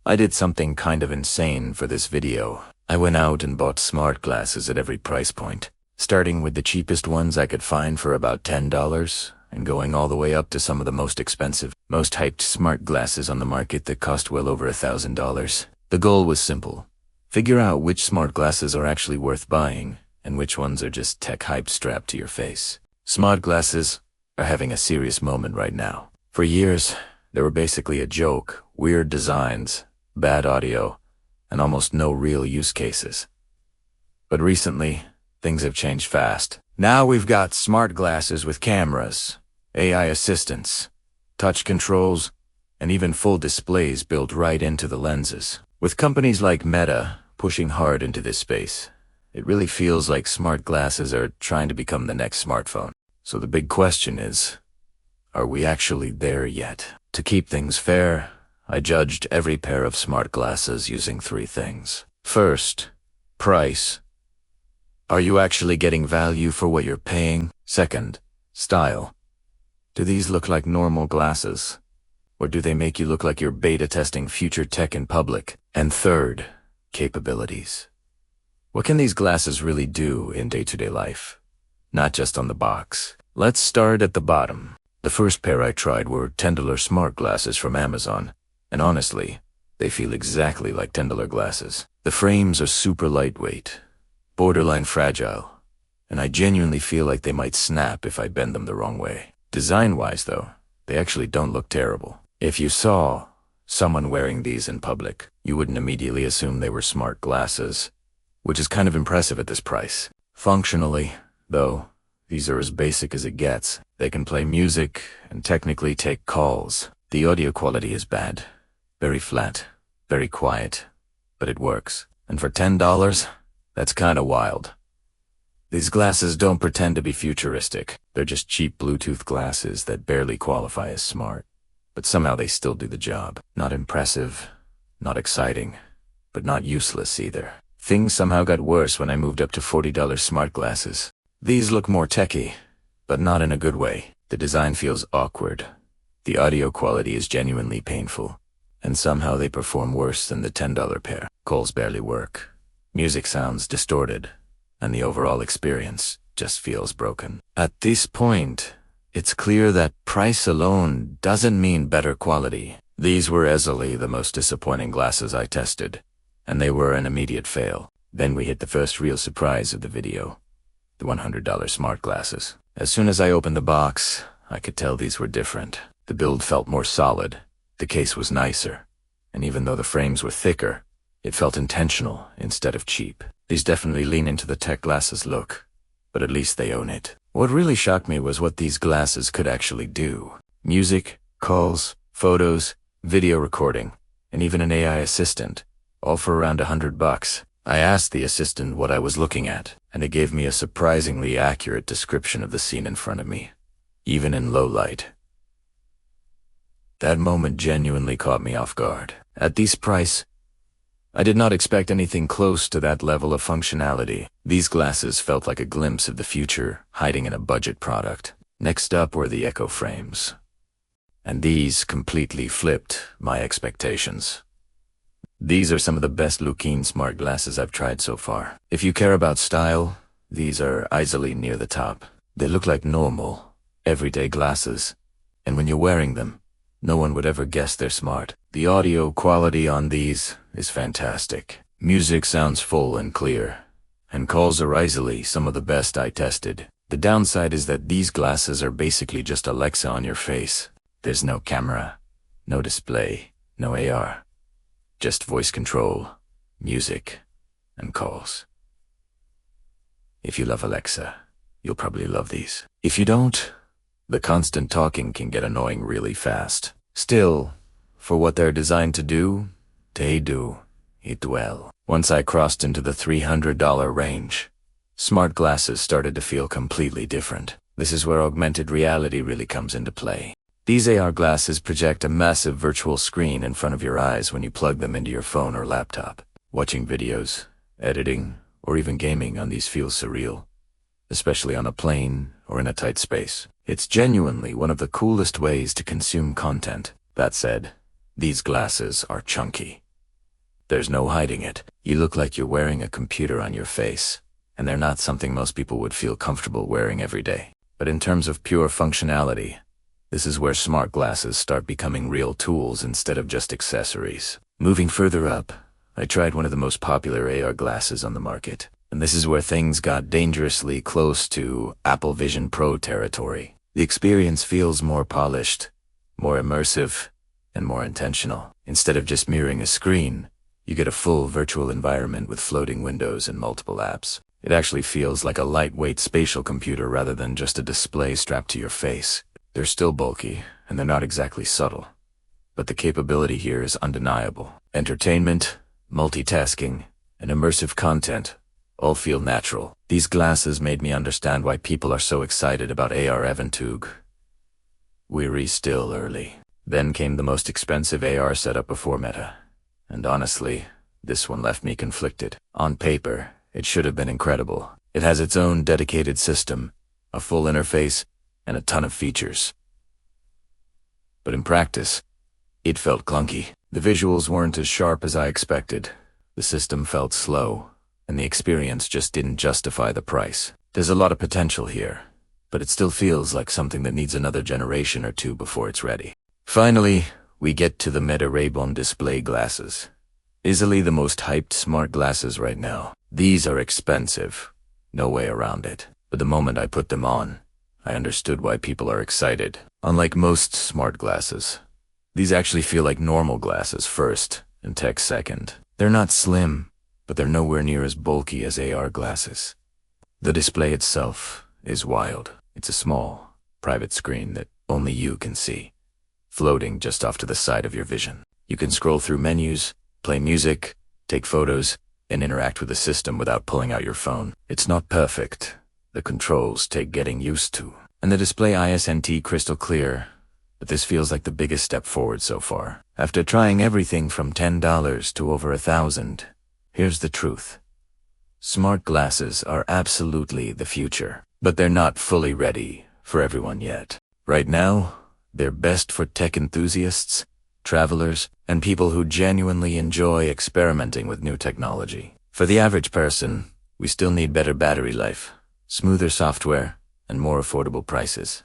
I did something kind of insane for this video. I went out and bought smart glasses at every price point, starting with the cheapest ones I could find for about $10 and going all the way up to some of the most expensive, most hyped smart glasses on the market that cost well over $1,000. The goal was simple. Figure out which smart glasses are actually worth buying and which ones are just tech hype strapped to your face. Smart glasses are having a serious moment right now. For years, they were basically a joke, weird designs, bad audio, and almost no real use cases. But recently, things have changed fast. Now we've got smart glasses with cameras, AI assistants, touch controls, and even full displays built right into the lenses. With companies like Meta pushing hard into this space, it really feels like smart glasses are trying to become the next smartphone. So the big question is, are we actually there yet? To keep things fair, I judged every pair of smart glasses using 3 things. First, price. Are you actually getting value for what you're paying? Second, style. Do these look like normal glasses? Or do they make you look like you're beta testing future tech in public? And third, capabilities. What can these glasses really do in day-to-day life? Not just on the box. Let's start at the bottom. The first pair I tried were $10 smart glasses from Amazon, and honestly, they feel exactly like $10 glasses. The frames are super lightweight, borderline fragile, and I genuinely feel like they might snap if I bend them the wrong way. Design-wise though, they actually don't look terrible. If you saw someone wearing these in public, you wouldn't immediately assume they were smart glasses, which is kind of impressive at this price. Functionally, though, these are as basic as it gets. They can play music and technically take calls. The audio quality is bad. Very flat, very quiet, but it works. And for $10, that's kinda wild. These glasses don't pretend to be futuristic. They're just cheap Bluetooth glasses that barely qualify as smart. But somehow they still do the job. Not impressive, not exciting, but not useless either. Things somehow got worse when I moved up to $40 smart glasses. These look more techy, but not in a good way. The design feels awkward. The audio quality is genuinely painful, and somehow they perform worse than the $10 pair. Calls barely work. Music sounds distorted, and the overall experience just feels broken. At this point, it's clear that price alone doesn't mean better quality. These were easily the most disappointing glasses I tested, and they were an immediate fail. Then we hit the first real surprise of the video. The $100 smart glasses. As soon as I opened the box, I could tell these were different. The build felt more solid, the case was nicer, and even though the frames were thicker, it felt intentional instead of cheap. These definitely lean into the tech glasses look, but at least they own it. What really shocked me was what these glasses could actually do. Music, calls, photos, video recording, and even an AI assistant, all for around $100. I asked the assistant what I was looking at, and it gave me a surprisingly accurate description of the scene in front of me, even in low light. That moment genuinely caught me off guard. At this price, I did not expect anything close to that level of functionality. These glasses felt like a glimpse of the future, hiding in a budget product. Next up were the Echo frames, and these completely flipped my expectations. These are some of the best-looking smart glasses I've tried so far. If you care about style, these are easily near the top. They look like normal, everyday glasses, and when you're wearing them, no one would ever guess they're smart. The audio quality on these is fantastic. Music sounds full and clear, and calls are easily some of the best I tested. The downside is that these glasses are basically just Alexa on your face. There's no camera, no display, no AR. Just voice control, music, and calls. If you love Alexa, you'll probably love these. If you don't, the constant talking can get annoying really fast. Still, for what they're designed to do, they do it well. Once I crossed into the $300 range, smart glasses started to feel completely different. This is where augmented reality really comes into play. These AR glasses project a massive virtual screen in front of your eyes when you plug them into your phone or laptop. Watching videos, editing, or even gaming on these feels surreal, especially on a plane or in a tight space. It's genuinely one of the coolest ways to consume content. That said, these glasses are chunky. There's no hiding it. You look like you're wearing a computer on your face, and they're not something most people would feel comfortable wearing every day. But in terms of pure functionality, this is where smart glasses start becoming real tools instead of just accessories. Moving further up, I tried one of the most popular AR glasses on the market, and this is where things got dangerously close to Apple Vision Pro territory. The experience feels more polished, more immersive, and more intentional. Instead of just mirroring a screen, you get a full virtual environment with floating windows and multiple apps. It actually feels like a lightweight spatial computer rather than just a display strapped to your face. They're still bulky, and they're not exactly subtle, but the capability here is undeniable. Entertainment, multitasking, and immersive content all feel natural. These glasses made me understand why people are so excited about AR Eventug. We're still early. Then came the most expensive AR setup before Meta, and honestly, this one left me conflicted. On paper, it should have been incredible. It has its own dedicated system, a full interface, and a ton of features. But in practice, it felt clunky. The visuals weren't as sharp as I expected. The system felt slow, and the experience just didn't justify the price. There's a lot of potential here, but it still feels like something that needs another generation or two before it's ready. Finally, we get to the Meta Ray-Ban display glasses. Easily the most hyped smart glasses right now. These are expensive, no way around it. But the moment I put them on, I understood why people are excited. Unlike most smart glasses, these actually feel like normal glasses first and tech second. They're not slim, but they're nowhere near as bulky as AR glasses. The display itself is wild. It's a small, private screen that only you can see, floating just off to the side of your vision. You can scroll through menus, play music, take photos, and interact with the system without pulling out your phone. It's not perfect. The controls take getting used to, and the display isn't crystal clear, but this feels like the biggest step forward so far. After trying everything from $10 to over $1,000, here's the truth. Smart glasses are absolutely the future, but they're not fully ready for everyone yet. Right now, they're best for tech enthusiasts, travelers, and people who genuinely enjoy experimenting with new technology. For the average person, we still need better battery life, smoother software, and more affordable prices.